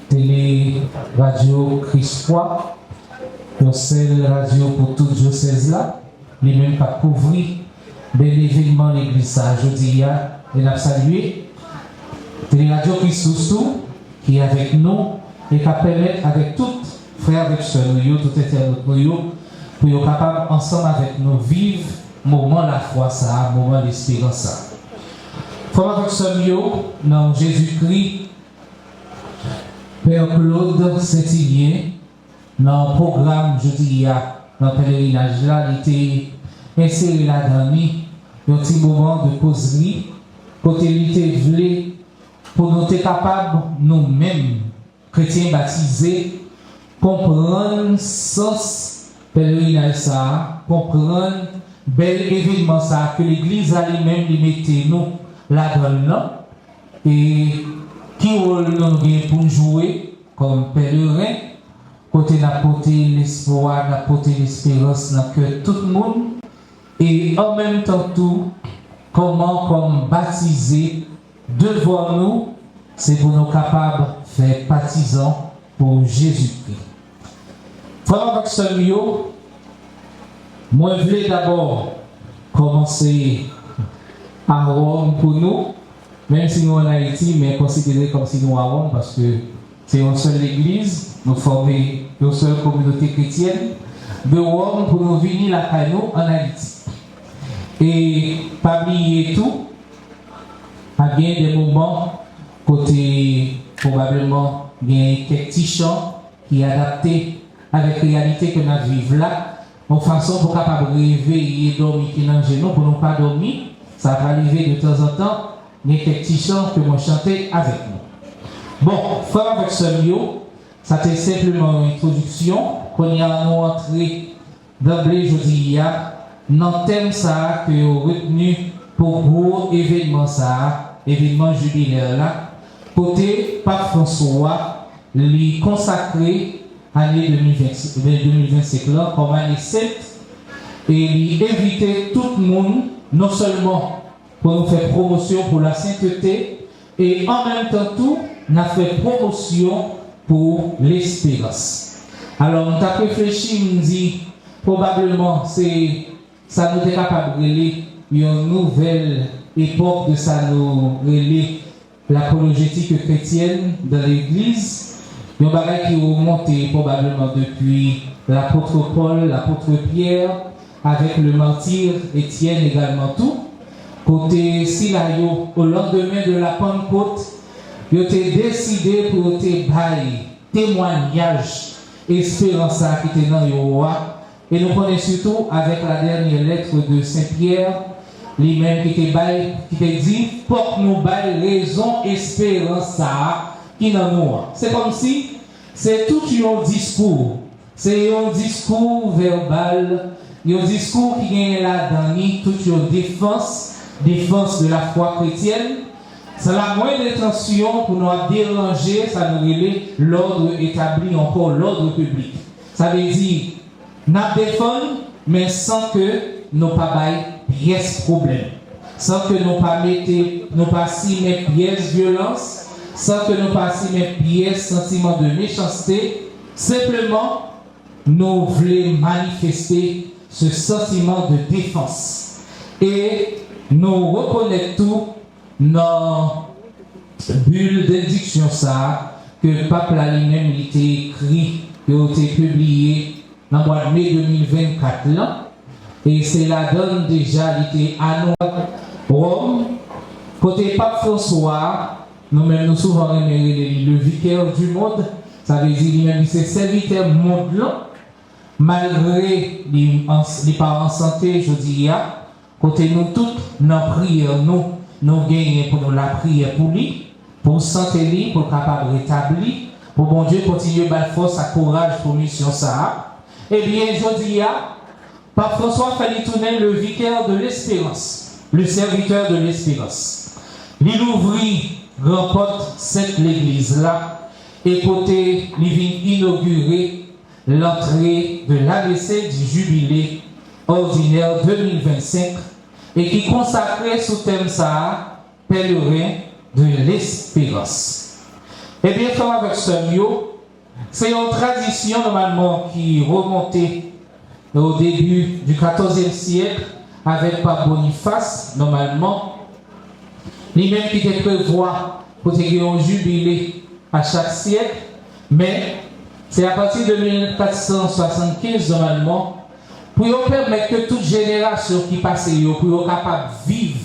télé radio Christ-Foi, une seule radio pour toute diocèse là, les mêmes qui a couvert bel événement l'église ça jeudi et n'a salué télé radio Christ-Sous qui est avec nous et qui permet avec tout frères et sœurs nous tout internaute nous pour être capable ensemble avec nous vivre moment la foi ça moment l'espérance ça. Frères et sœurs dans Jésus-Christ Père Claude Saint-Hilien dans le programme jeudi dans le pèlerinage là il était inséré là-dedans un petit moment de causerie côté il était voulu pour nous être capables nous-mêmes chrétiens baptisés comprendre sens pèlerinage ça comprendre bel événement ça que l'église elle-même lui mettait nous là-dedans et qui rôle nous avons pour jouer comme pèlerin côté d'apporter l'espoir d'apporter l'espérance dans que tout le monde et en même temps tout comment comme baptiser devant nous c'est pour nous capables de faire partisans pour Jésus-Christ. Frères et sœurs, moi je voulais d'abord commencer à Rome pour nous, même si nous en Haïti, mais considéré comme si nous à Rome parce que c'est une seule église, nous formons une seule communauté chrétienne de Rome pour nous venir là à nous en Haïti. Et parmi tout, il y a des moments côté probablement il y a quelques petits chants qui sont adaptés avec la réalité que nous vivons là, en façon pour capable rêver et dormir qui dans genou pour ne pas dormir, ça va arriver de temps en temps, il y a quelques petits chants que moi chanter avec nous. Bon, frère avec ce mio, ça c'est simplement une introduction qu'on y a entré d'emblée jeudi dans le thème ça que vous retenu pour gros événement ça, événement jubilaire là. Côté Pape François, lui consacré année 2025 là, comme année 7, et lui inviter tout le monde, non seulement pour nous faire promotion pour la sainteté, et en même temps tout, nous avons fait promotion pour l'espérance. Alors, nous avons réfléchi, nous dit, probablement, ça nous est capable de relayer une nouvelle époque de ça nous relayer l'apologétique chrétienne dans l'Église, il y a un bagage qui est remonté probablement depuis l'apôtre Paul, l'apôtre Pierre, avec le martyr Étienne également tout. Côté Silayo, au lendemain de la Pentecôte, il a décidé pour témoignage, espérance qui était dans le roi. Et nous connaissons surtout avec la dernière lettre de Saint-Pierre, lui-même qui était dit, porte-nous bail raison, espérance qui dans nous. C'est comme si c'est tout un discours. C'est un discours verbal, un discours qui vient là-dedans, toute une défense de la foi chrétienne. C'est la moindre intention pour nous déranger, ça nous relève l'ordre établi, encore l'ordre public. Ça veut dire, nous défendons, mais sans que nous pas pièce problème, sans que nous pas signer pièce violence, sans que nous pas signer pièce sentiment de méchanceté, simplement nous voulons manifester ce sentiment de défense et nous reconnaître tout dans bulle d'indiction ça que Pape lui-même il était écrit, il a été publié dans le mois de mai 2024 là. Et c'est la donne déjà, il était à Rome. Côté Pape François, nous-mêmes nous souvent le vicaire du monde, ça veut dire lui-même c'est serviteur monde là, malgré les parents en santé, je dis, côté nous toutes, nos prières, nous gagnons pour nous la prière pour lui, pour santé, pour capable rétablir, pour bon Dieu continuer à force, à courage pour mission ça. Eh bien, je dis, Pape François fallait tourner le vicaire de l'espérance, le serviteur de l'espérance. Il ouvrit grand porte cette l'église là, et côté, il vient inaugurer l'entrée de l'ABC du jubilé ordinaire 2025 et qui consacrait sous thème ça, pèlerin de l'espérance. Eh bien, frère avec Samuel, c'est une tradition normalement qui remontait au début du XIVe siècle avec Pape Boniface, normalement. Lui-même qui était prévoit pour qu'il y ait un jubilé à chaque siècle, mais c'est à partir de 1475, normalement, pour permettre que toute génération qui passe, pour être capable de vivre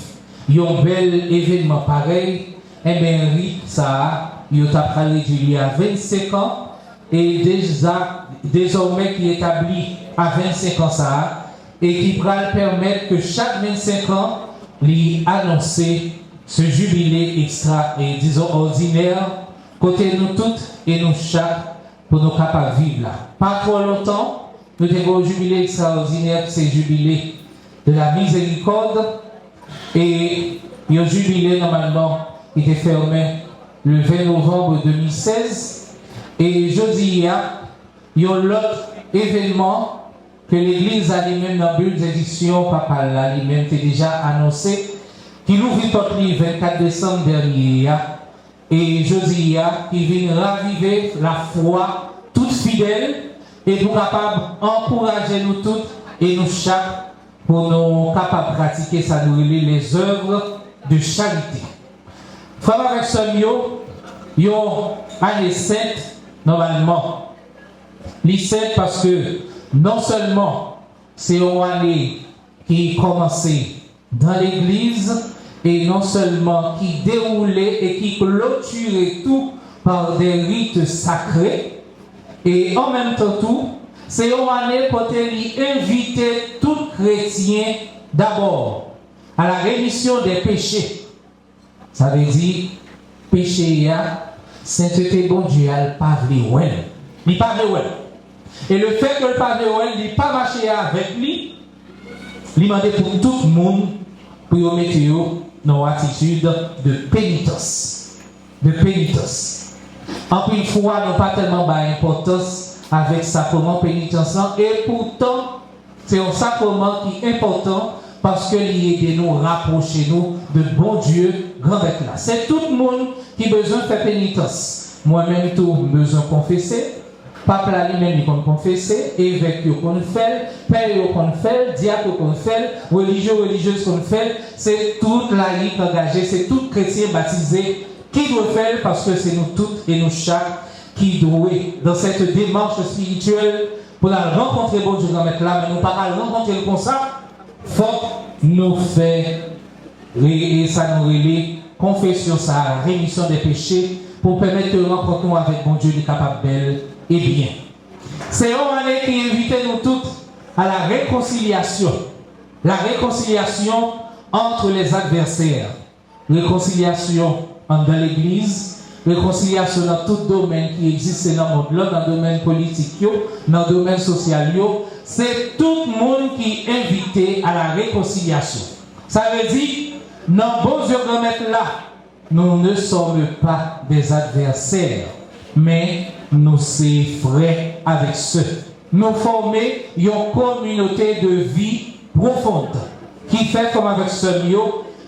un bel événement pareil, eh bien, ça, il a réduit à 25 ans, et déjà, désormais, qui est établi à 25 ans, ça, et qui va permettre que chaque 25 ans, lui annoncer ce jubilé extra et disons ordinaire, côté nous toutes et nous chaque, pour nous capables de vivre là. Pas trop longtemps, nous avons un jubilé extraordinaire, c'est le jubilé de la miséricorde, et il y a un jubilé normalement qui était fermé le 20 novembre 2016, et jeudi, il y a l'autre événement que l'Église a lui-même dans bulle d'édition, papa là, lui-même était déjà annoncé, qui ouvre le 24 décembre dernier, et jeudi, qui vient raviver la foi toute fidèle, et pour capable encourager nous toutes et nous chaque, pour nous capables de pratiquer ça, nous les œuvres de charité. Frère avec Samuel, il y a année 7, normalement. Les 7 parce que non seulement c'est une année qui commençait dans l'église, et non seulement qui déroulait et qui clôturait tout par des rites sacrés, et en même temps tout, c'est une année pour inviter tout chrétien d'abord à la rémission des péchés. Ça veut dire, péché, sainteté, bon Dieu, elle pas vle. Il pas vle. Et le fait que le pas vle, il pas marché avec lui, il demandé pour tout le monde pour mettre dans une attitude de pénitence. De pénitence. En plus, une fois, nous pas tellement d'importance avec sacrement pénitence, et pourtant, c'est un sacrement qui est important parce qu'il aide nous rapprocher nous de bon Dieu, grand bête là. C'est tout le monde qui a besoin de faire pénitence. Moi-même, tout besoin de confesser. Pape là lui-même, il peut confesser. Évêque, il peut faire. Père, il peut faire. Diacre, il peut faire. Religieux, religieuse, il peut faire. C'est toute laïque engagée, c'est tout chrétien baptisé qui doit faire parce que c'est nous toutes et nous chaque qui doit, dans cette démarche spirituelle, pour la rencontrer bon Dieu grand maître là, mais nous pas la rencontrer comme ça. Faut nous faire et ça nous relie confession, ça rémission des péchés pour permettre de rencontrer avec bon Dieu capable belle et bien. C'est une année qui invite nous toutes à la réconciliation entre les adversaires, réconciliation dans l'église, réconciliation dans tout domaine qui existe dans le monde, là, dans le domaine politique, dans le domaine social, c'est tout le monde qui est invité à la réconciliation. Ça veut dire, dans bon Dieu grand maître là, nous ne sommes pas des adversaires, mais nous sommes frères avec ceux. Nous formons une communauté de vie profonde qui fait comme avec ce mieux.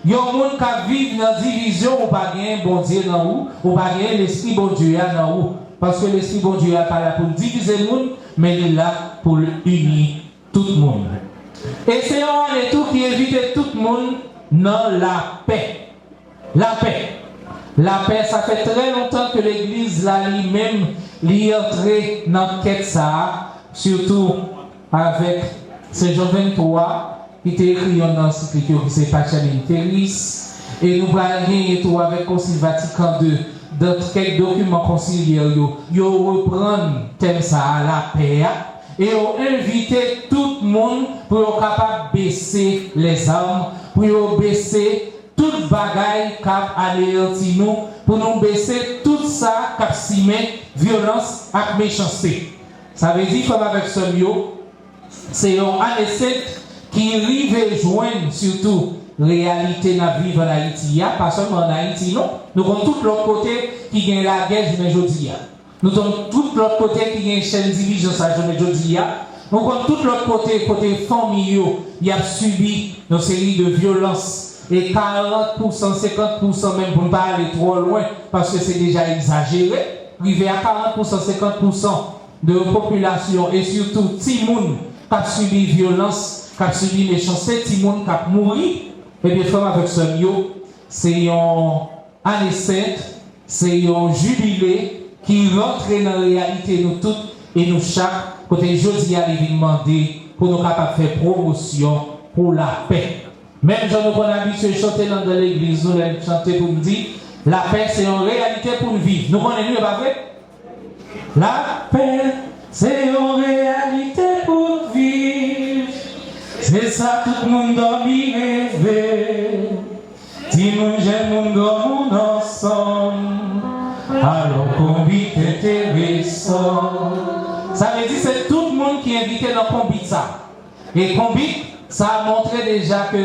Il y a un monde qui vit dans la division ou pas gagner bon Dieu dans où, ou pas gagner l'esprit bon Dieu dans où. Parce que l'esprit bon Dieu n'est pas là pour diviser le monde, mais il est là pour unir tout le monde. Et c'est un tout qui invite tout le monde dans la paix. La paix. La paix, ça fait très longtemps que l'Église là lui-même l'y est entré dans quête ça, surtout avec Saint Jean 23. qui était écrit dans l'encyclique qui c'est Pacem in Terris, et nous parlons tout avec Concile Vatican II, dans quelques documents conciliaires, ils reprennent thème ça à la paix, et ils invitent tout le monde pour être capable de baisser les armes, pour baisser toute bagaille cap anéanti nous, pour nous baisser tout ça cap simé violence et méchanceté. Ça veut dire comme avec ce mieux, c'est un année qui arrive à joindre surtout réalité dans la vie en Haïti, pas seulement en Haïti, non. Nous avons tout l'autre côté qui gagne la guerre, je me dis. Nous avons tout l'autre côté qui gagne une chaîne division, ça je me dis. Nous avons tout l'autre côté, côté famille, il a subi une série de violences et 40%, 50% même pour ne pas aller trop loin parce que c'est déjà exagéré. Arriver à 40%, 50% de population et surtout Timoun qui a subi violence, qui a subi méchanceté, Timoun qui a mouru, et bien frère avec ce lieu, c'est une année sainte, c'est un jubilé qui rentre dans la réalité nous toutes et nous chaque côté Josie a demandé pour nous capables de faire promotion pour la paix. Même gens nous avons habitué à chanter dans l'église, nous allons chanter pour nous dire la paix c'est une réalité pour nous vivre. Nous connaissons, pas vrai? La paix c'est une réalité pour vivre. C'est ça tout le monde doit y rêver. Si nous j'aime, nous dormons ensemble. Alors combien intéressant. Ça veut dire c'est tout le monde qui est invité dans le combit ça. Et combit, ça a montré déjà que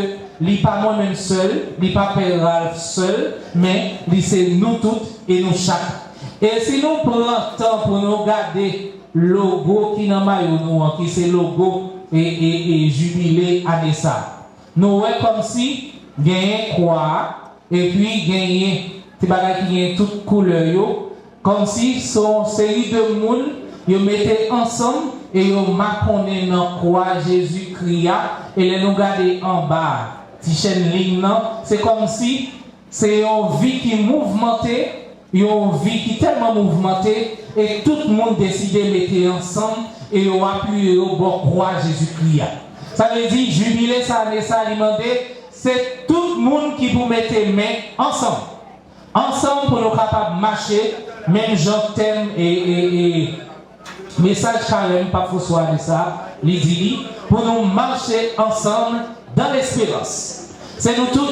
il n'est pas moi-même seul, il n'est pas Père Ralph seul, mais c'est nous toutes et nous chaque. Et si nous prenons le temps pour nous regarder le logo qui est dans nous, qui c'est le logo et jubilé à ça. Nous voyons comme si gagner quoi et puis gagner des bagages qui ont toutes couleurs, comme si son série de monde ils mettaient ensemble et ils marquaient dans quoi Jésus-Christ et les nous garder en bas. Si chaîne ligne, c'est comme si c'est une vie qui est mouvementée, une vie qui est tellement mouvementée et tout le monde décide de mettre ensemble et on appuie au bord croix Jésus-Christ. Ça veut dire jubilé ça alimenter, c'est tout le monde qui vous mette les mains ensemble. Ensemble pour nous capables de marcher, même Jean thème et message carême, pas François de ça, l'idée, pour nous marcher ensemble dans l'espérance. C'est nous tous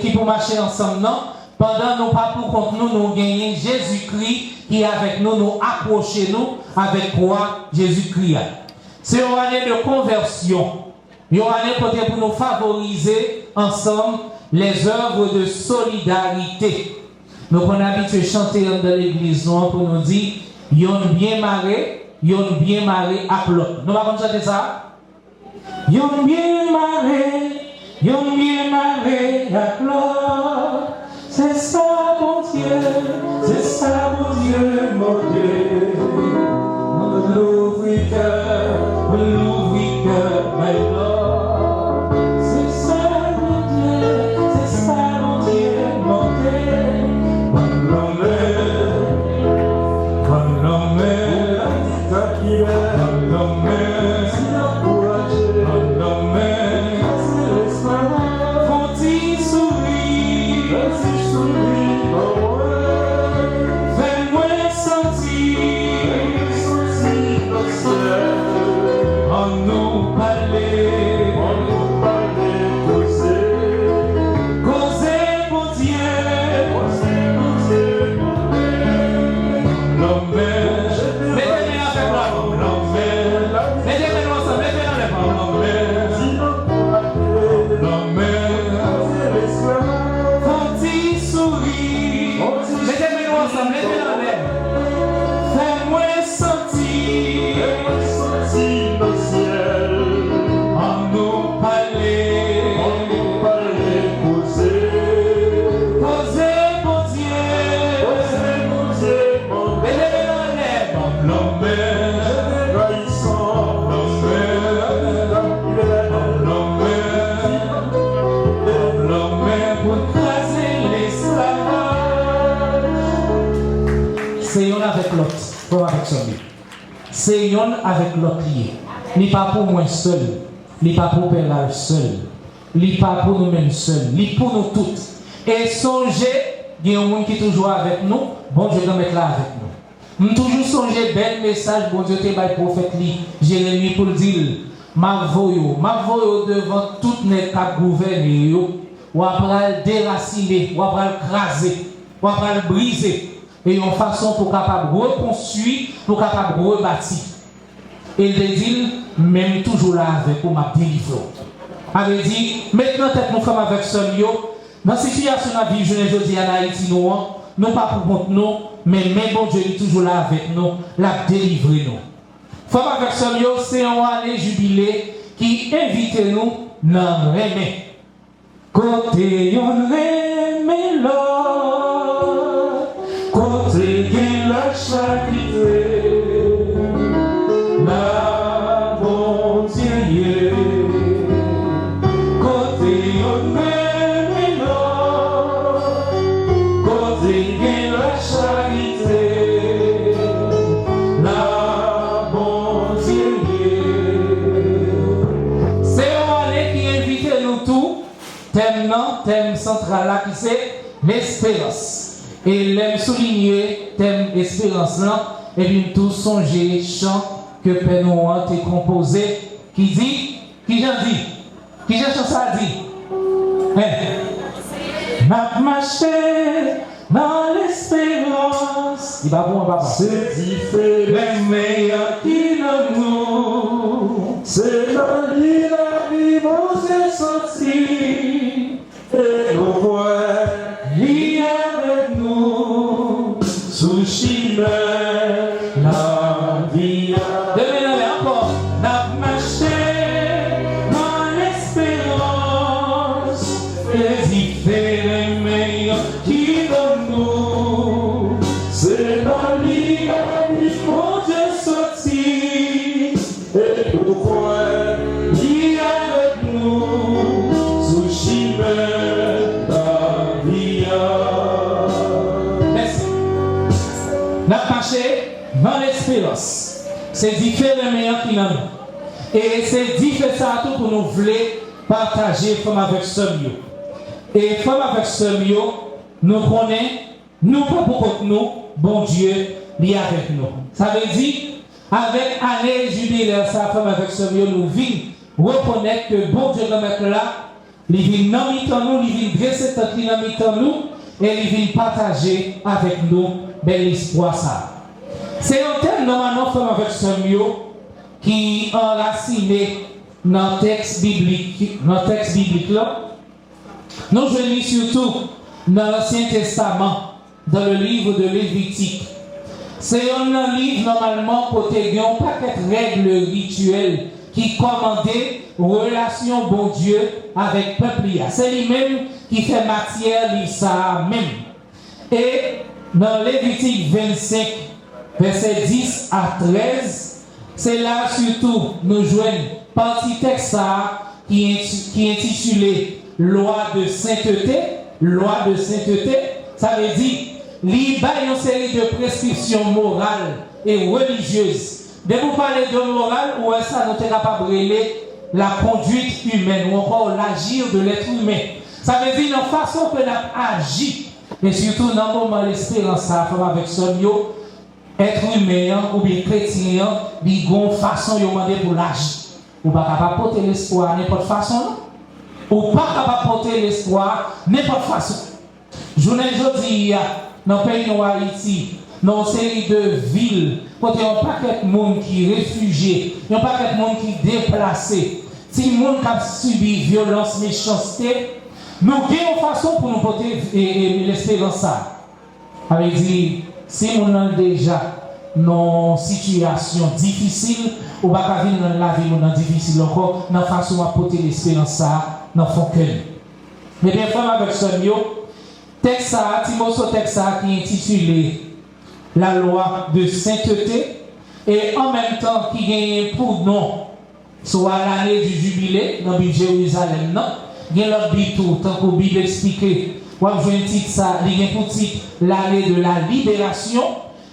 qui pour marcher ensemble, non? Pendant nous pas pour contre nous gagner Jésus-Christ qui est avec nous, nous approcher nous avec quoi Jésus-Christ. C'est une année de conversion. Une année pour nous favoriser ensemble les œuvres de solidarité. Nous avons l'habitude de chanter dans l'église pour nous dire yon bien marré à l'autre. Nous allons chanter ça. Yon bien marré à l'autre. C'est ça mon Dieu, mon Dieu. L'ouvre cœur, my Lord. C'est ça mon Dieu, mon Dieu. C'est yon avec l'autre lié. N'est pas pour moi seul, n'est pas pour Père seul, n'est pas pour nous-mêmes seuls, n'est pour nous toutes. Et songez, il y a un monde qui est toujours avec nous, bon Dieu doit mettre là avec nous. Nous toujours songer bel message, bon Dieu te bail prophète li, Jérémie pour dire, ma voyo devant toutes les cap gouverner ou après déraciner, ou après craser, ou après briser. Et une façon pour capable reconstruire, pour capable rebâtir. Et il dit, même toujours là avec pour ma délivrer. avait dit, maintenant tête nous sommes avec ce lieu, dans la situation de vie, je ne dis en Haïti, nous, non pas pour contre nous, mais même bon Dieu est toujours là avec nous, la délivrer nous. Femme avec ce lieu, c'est un année jubilé qui invite nous dans remè. Côté yon remé l'or, côté gen la charité, la bon Dieu. Côté yon remé l'or, côté gen la charité, la bon Dieu. C'est un année qui invite nous tous. Thème central là qui c'est l'espérance. Et l'aime souligner thème espérance là, et bien tous songer chant que Père Noël a composé qui dit, qui j'en dit, qui j'ai chanté ça dit. N'a marché dans l'espérance. Il va bon papa. C'est différent meilleur qui nous. C'est la vie la vie vous est sorti. Et nous voit lié avec nous sous chemin la vie. Demain encore, n'a marché dans l'espérance. C'est différent meilleur qui donne nous. C'est la vie la vie vous est sorti. Et nous voit lié avec nous sous chemin. Dans l'espérance, c'est différent meilleur qui n'en. Et c'est différent ça tout pour nous vouloir partager femme avec ce mieux. Et femme avec ce mieux, nous connaissons, nous pas pour nous, bon Dieu, est avec nous. Ça veut dire, avec année jubilaire, ça femme avec ce mieux, nous vivons reconnaître que bon Dieu va mettre là, il vient dans nous, il vient dresser cette dynamique dans nous, et il vient partager avec nous bel espoir ça. C'est un thème normalement fait avec ce mieux qui enraciné dans le texte biblique là. Nous je lis surtout dans l'Ancien Testament, dans le livre de Lévitique. C'est un livre normalement côté un paquet de règles rituelles qui commandait relation bon Dieu avec le peuple. C'est lui-même qui fait matière de ça même. Et dans Lévitique 25, verset 10 à 13, c'est là surtout nous joignons partie texte qui est intitulé Loi de sainteté. Loi de sainteté, ça veut dire il y a une série de prescriptions morales et religieuses. De vous parler de morale, ou est-ce que nous sommes capables de relayer la conduite humaine ou encore l'agir de l'être humain. Ça veut dire la façon que nous agissons. Et surtout dans le moment l'espérance, ça fait avec son yo, être humain ou bien chrétien, il y a une façon de demander pour l'agir. Ou pas capable de porter l'espoir n'importe façon. Ou pas capable de porter l'espoir n'importe façon. Je vous dis, dans le pays de Haïti, dans une série de villes, quand il y a un paquet de monde qui est réfugié, il y a un paquet de monde qui est déplacé, si le monde a subi violence, méchanceté, nous avons une façon pour nous porter l'espérance. Ça veut dire, si nous avons déjà dans une situation difficile, ou pas venir dans la vie difficile encore, nous avons façon de porter l'espérance dans le fond cœur. Mais bien, frère, avec ce mieux, texte Timothée texte qui est intitulé La loi de sainteté, et en même temps qui gagne pour nom, soit l'année du jubilé dans le budget Jérusalem, non? Il y a l'autre bitou, tant que la Bible explique, ou je un titre ça, il y a pour titre l'année de la libération.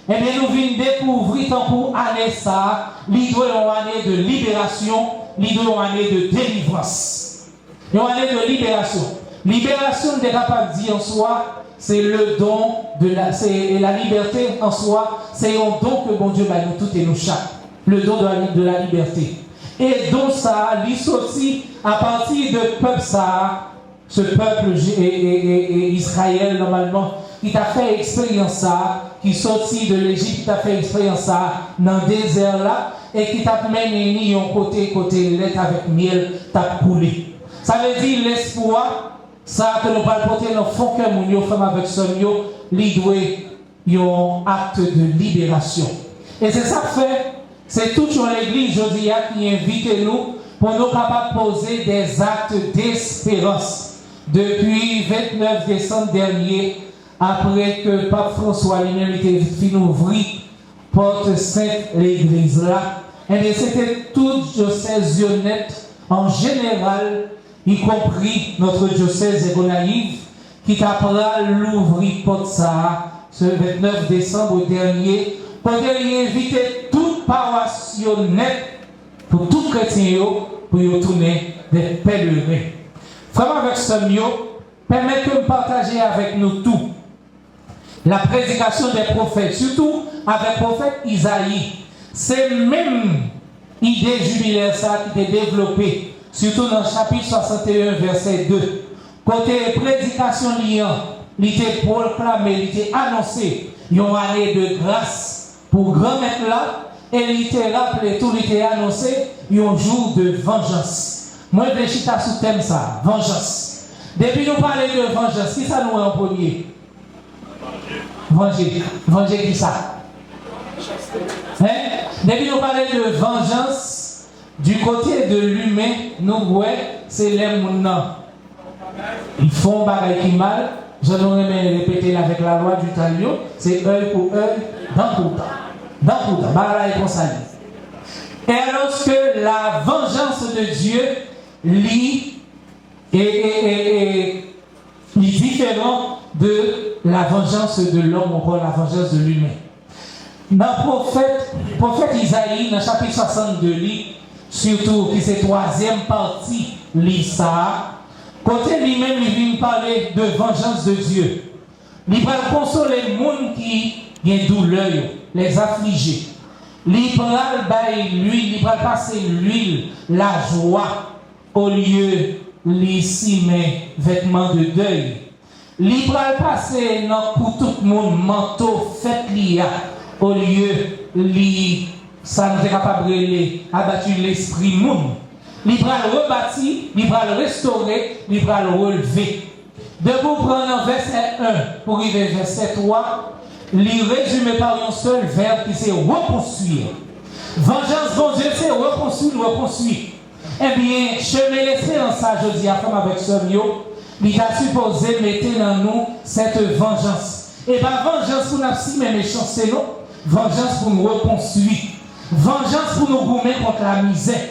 Eh bien, nous venons découvrir tant pour année ça, l'idée une année de libération, l'idée une année de délivrance. Une année de libération. Libération, on est capable de dire en soi, c'est le don de la liberté en soi, c'est un don que bon Dieu va nous toutes et nous chaque. Le don de la liberté. Et donc ça, il sorti à partir de peuple ça, ce peuple Israël normalement, qui t'a fait expérience ça, qui sorti de l'Égypte, qui t'a fait expérience ça dans le désert là, et qui t'a mené en côté lait avec miel, t'a coulé. Ça veut dire l'espoir. Ça que nous allons porter dans le fond que nous faisons avec ce mieux, il un acte de libération. Et c'est ça que fait, c'est toute l'église aujourd'hui qui invite nous pour nous capables de poser des actes d'espérance. depuis 29 décembre dernier, après que Pape François lui-même était fin ouvrir porte sainte l'église là, et c'était toute diocèse honnête en général, y compris notre diocèse de Gonaïve, qui t'apprend l'ouvrir porte ça ce 29 décembre dernier, pour inviter toute paroisse honnête pour tout chrétien pour y tourner des pèlerins. Vraiment avec ce mieux, permettez-moi de partager avec nous tout la prédication des prophètes, surtout avec le prophète Isaïe. C'est même idée jubilaire ça qui est développée, surtout dans le chapitre 61, verset 2. Côté prédication liant, il était proclamé, il était annoncé, une année de grâce pour grand maître là, et il était rappelé, tout il était annoncé, un jour de vengeance. Moi, je vais chita sous thème ça, vengeance. Depuis nous parlons de vengeance, qui ça nous est en premier? Venger. Venger qui ça? Hein? Depuis nous parlons de vengeance, du côté de l'humain, nous voyons, c'est les mounans. Ils font bagaille qui mal. Je n'aurais répéter avec la loi du talion, c'est œil pour œil, dent pour dent. Dent pour dent, bagaille est consagrée. Et alors que la vengeance de Dieu est différente de la vengeance de l'homme, encore la vengeance de l'humain. Dans le prophète Isaïe, dans le chapitre 62, surtout, qui c'est la troisième partie, ça. Côté lui-même, il vient parler de vengeance de Dieu. Il va consoler les gens qui ont douleur, les affligés. Il va passer l'huile, la joie, au lieu de simer vêtements de deuil. Il va passer pour tout le monde manteau fait lié, au lieu de ça nous est capable de abattre l'esprit monde. Il va le rebâtir, il va le restaurer, il va le relever. De vous prendre verset 1 pour arriver au verset 3, il résume par un seul verbe qui c'est reconstruire. Vengeance, bon Dieu, c'est reconstruire. Eh bien, je me laisser en ça, je dis à femme avec ce mieux, il a supposé mettre dans nous cette vengeance. Et bien, vengeance pour nous, si mes méchants, c'est non. Vengeance pour nous reconstruire. Vengeance pour nous remettre contre la misère.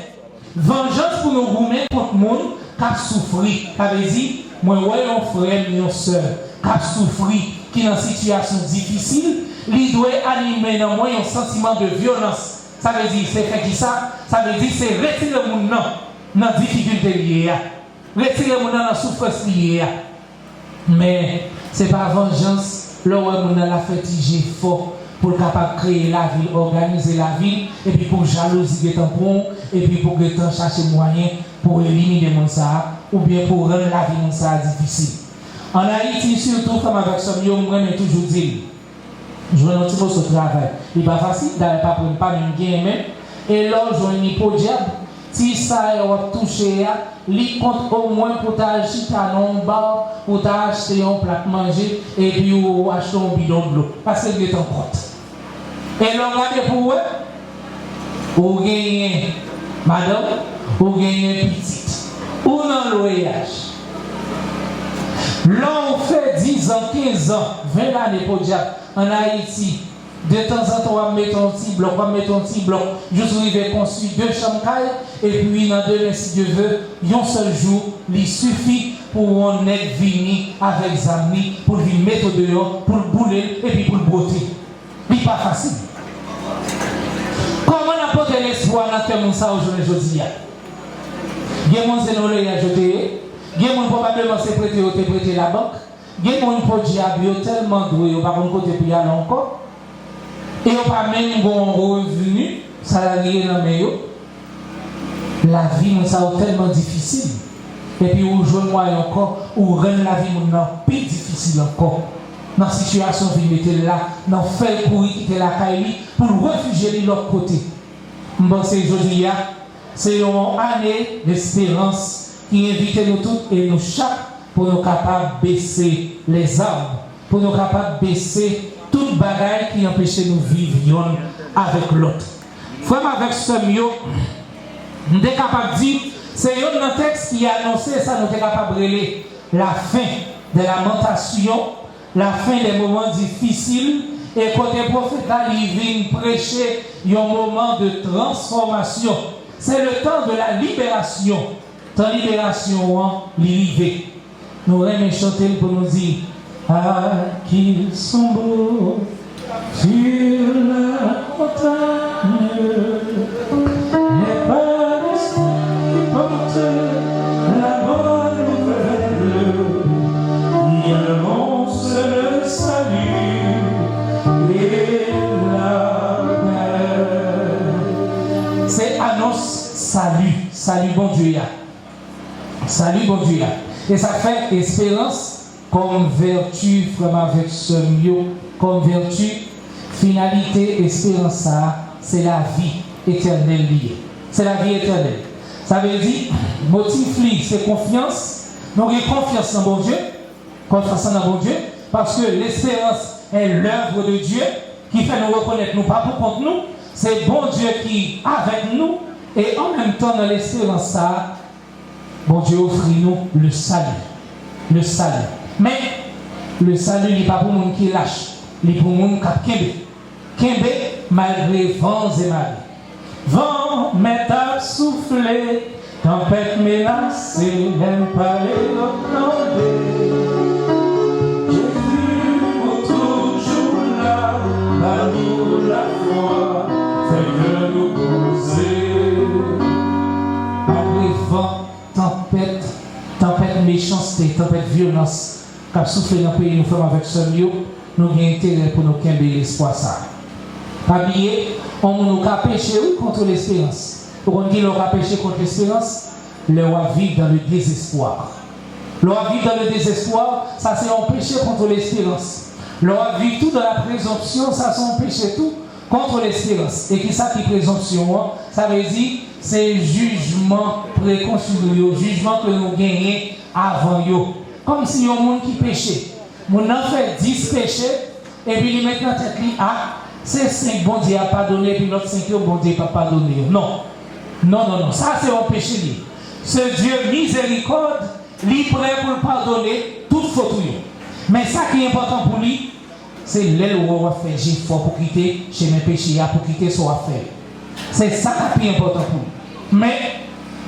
Vengeance pour nous remettre contre le monde qui a souffert. Qui avait dit, moi, ouais, un frère, une soeur, qui a souffert, qui est dans une situation difficile, il doit animer dans moi un sentiment de violence. Ça veut dire, c'est fait qui ça? Ça veut dire, c'est retirer le monde dans la difficulté liée. Retirer le monde dans la souffrance liée. Mais ce n'est pas vengeance, là où le monde a fait tiger fort. Pour capable créer la ville, organiser la ville, et puis pour jalousie des tampons, et puis pour chercher moyen pour éliminer mon ça, ou bien pour rendre la vie ça difficile. En Haïti, surtout, comme avec ce milieu, on m'a toujours dit, je vais un petit peu ce travail. Il n'est pas facile, d'ailleurs, pas même bien même. Et là, je vais un hypodiable. Si ça est touché, il compte au moins pour t'acheter un bar, pour t'acheter un plat de manger, et puis ou acheter un bidon de l'eau. Parce qu'il est en compte. Et là, regardez pour eux, vous gagnez madame, vous gagnez petite, ou dans le voyage. Là, on fait 10 ans, 15 ans, 20 années pour diable en Haïti. De temps en temps, on va mettre un petit bloc, juste arriver à construire 2 chambres, et puis dans 2 si Dieu veut, un seul jour, il suffit pour on ait venu avec des amis, pour lui mettre dehors, pour le bouler, et puis pour le broter. Ce n'est pas facile. Comment on apporte l'espoir dans ce monde ça aujourd'hui? Il y a des gens qui ont ajouté, il y a des gens probablement qui ont prêté la banque, il y a des gens qui ont tellement doué, ils n'ont pas côté pour y aller encore. Et on pas même bon revenu salarié dans le meilleur. La vie nous ça tellement difficile. Et puis on joue moyen encore, ou rend la vie nous plus difficile encore. Dans la situation où il était là, dans le fait pour quitter la caille pour réfugier de l'autre côté. Bon, c'est aujourd'hui, c'est une année d'espérance qui invite nous tous et nous chaque pour nous capables de baisser les armes, pour nous capables de baisser toute bagaille qui empêche nous vivre avec l'autre. Frère, avec ce mieux, nous sommes capables de dire, c'est un texte qui a annoncé ça, nous sommes capables de relayer la fin des lamentations, la fin des moments difficiles, et quand le prophète il vient prêcher un moment de transformation. C'est le temps de la libération. Dans libération, l'arrivée. Nous aimons chanter pour nous dire ah, qu'ils sont beaux sur la montagne, les pas qui portent la bonne nouvelle, ils annoncent le salut et la paix. C'est annonce salut bon Dieu. Salut bon Dieu. Et ça fait espérance comme vertu, vraiment avec ce mieux, comme vertu, finalité, espérance, ça, c'est la vie éternelle liée. C'est la vie éternelle. Ça veut dire, motif lié, c'est confiance. Donc, il y a confiance en bon Dieu, confiance en bon Dieu, parce que l'espérance est l'œuvre de Dieu qui fait nous reconnaître, nous pas pour contre nous, c'est bon Dieu qui est avec nous, et en même temps, dans l'espérance, ça, bon Dieu offre nous le salut. Le salut. Mais le salut n'est pas pour les gens qui lâchent, il est pour les gens qui kembe. Kembe malgré vents et marées. Vent m'est à souffler, tempête menacée, n'aime pas les reprendre. Jésus est toujours là, l'amour, la foi, fait que nous poser. Malgré vent, tempête méchanceté, tempête violence, qui a soufflé dans le pays, nous faisons avec ce mieux, nous avons intérêt pour nous camber l'espoir ça. Pas oublier, on nous a péché contre l'espérance. Pour on dit qu'on a péché contre l'espérance, l'on vivre dans le désespoir. L'on vivre dans le désespoir, ça c'est un péché contre l'espérance. L'on vivre tout dans la présomption, ça c'est un péché tout contre l'espérance. Et qui ça qui présomption, ça veut dire c'est jugement préconçu, jugement que nous gagnons avant yo. Comme si y a un monde qui péchait. Mon en fait 10 péchés, et puis il met dans tête li, ah, c'est 5 bon Dieu a pardonné, puis l'autre 5 bon Dieu n'a pas pardonné. Non. Non. Ça c'est un péché li. Ce Dieu miséricorde, il est prêt pour pardonner toute faute. Mais ça qui est important pour lui, c'est l'aile où on va faire j'ai fort pour quitter chez mes péchés, pour quitter son affaire. C'est ça qui est important pour lui. Mais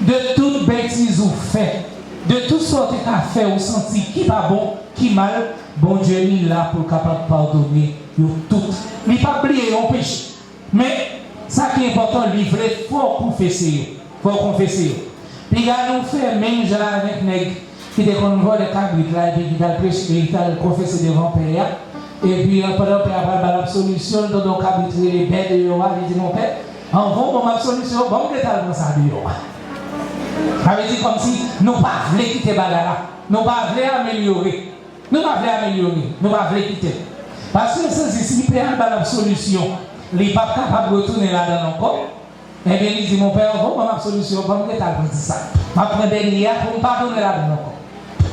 de toute bêtise ou fait, de toutes sortes d'affaires ou senti qui pas bon, qui mal, bon Dieu est là pour capable pardonner tout. Il n'est pas oublié un péché. Mais ça qui est important, il faut confesser. Faut confesser. Puis il nous fait même genre avec nèg qui était qu'on voit des cabrites là, et puis il a prêché, il a confessé devant Père. Et puis pendant que Père a la solution, dans nos cabrites les bêtes de Yoa, il dit mon Père, en vont ma solution, bon détail dans sa vie. Ça veut dire comme si nous ne voulons pas quitter Bagara. Nous ne voulons pas améliorer. Nous ne voulons pas améliorer. Nous ne voulons pas quitter. Parce que si il prend la solution, il n'est pas capable de retourner là-dedans encore. Eh bien, il dit mon Père, on va ma solution, on va me dire ça. Je vais prendre derrière pour ne pas retourner là-dedans encore.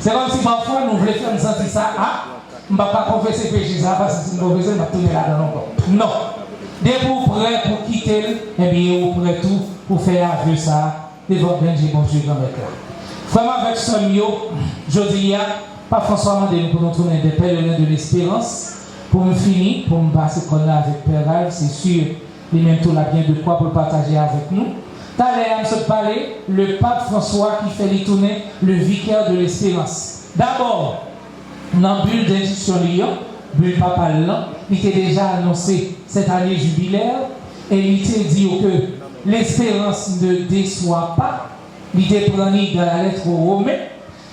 C'est comme si parfois nous voulons faire sentir ça. Ah, je ne vais pas confesser péché ça parce que si nous confessons, je vais retourner là-dedans encore. Non. Dès que vous êtes prêts pour quitter, eh bien, vous êtes prêts tout pour faire aveu ça. Devant bien Dieu, bon Dieu, grand maître. Vraiment avec ce mieux, je dis, pas François Mandé pour nous tourner des pèlerins de l'espérance. Pour me finir, pour me passer qu'on a avec Père Ralph, c'est sûr, lui-même tout l'a bien de quoi pour partager avec nous. T'as l'air de parler, le pape François qui fait les tourner, le vicaire de l'espérance. D'abord, dans le bulle d'institution Lyon, bulle papal, il était déjà annoncé cette année jubilaire et il était dit que l'espérance ne déçoit pas. Il était pris dans la lettre aux Romains.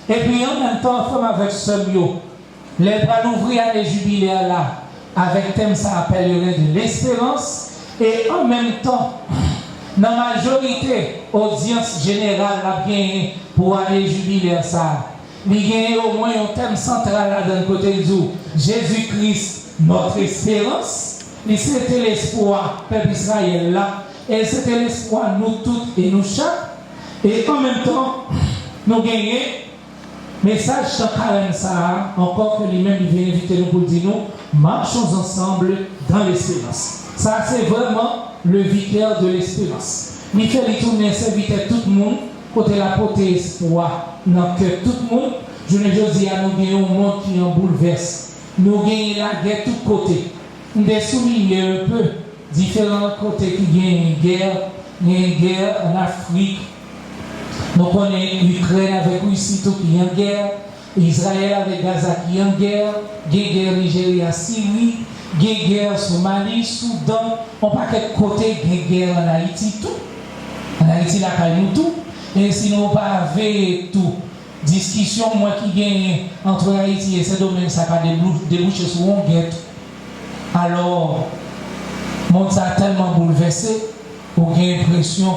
Et puis en même temps, comme avec ce mieux, les bras ouvrir à les jubilaires là, avec thème ça appellerait de l'espérance. Et en même temps, dans la majorité, audience générale a bien pour aller jubilaire ça. Il y a au moins un thème central là d'un côté du Jésus-Christ, notre espérance. C'était l'espoir, peuple Israël là. Et c'était l'espoir, nous toutes et nous chaque. Et en même temps, nous gagnons. Message sans carême ça, encore que lui-même il vient inviter nous pour dire nous, marchons ensemble dans l'espérance. Ça c'est vraiment le vicaire de l'espérance. Il fait les tournées, s'inviter tout le monde, côté la portée espoir, dans que tout le monde, Je ne dis à nous avons un monde qui en bouleverse. Nous avons la guerre de tous côtés. Nous avons souligné un peu différents côtés qui gagnent une guerre. Il y a une guerre en Afrique. Nous connaissons l'Ukraine avec Russie qui est en guerre. Israël avec Gaza qui est en guerre. Il y a une guerre Nigeria, Syrie. Il y a une guerre Somalie, Soudan. On ne peut pas côté il y a une guerre en Haïti tout. En Haïti, là, nous tout. Et si nous pas avec tout, discussion moi qui gagne entre Haïti et ce domaine, ça va déboucher sur une guerre. Alors, le monde a tellement bouleversé, on a l'impression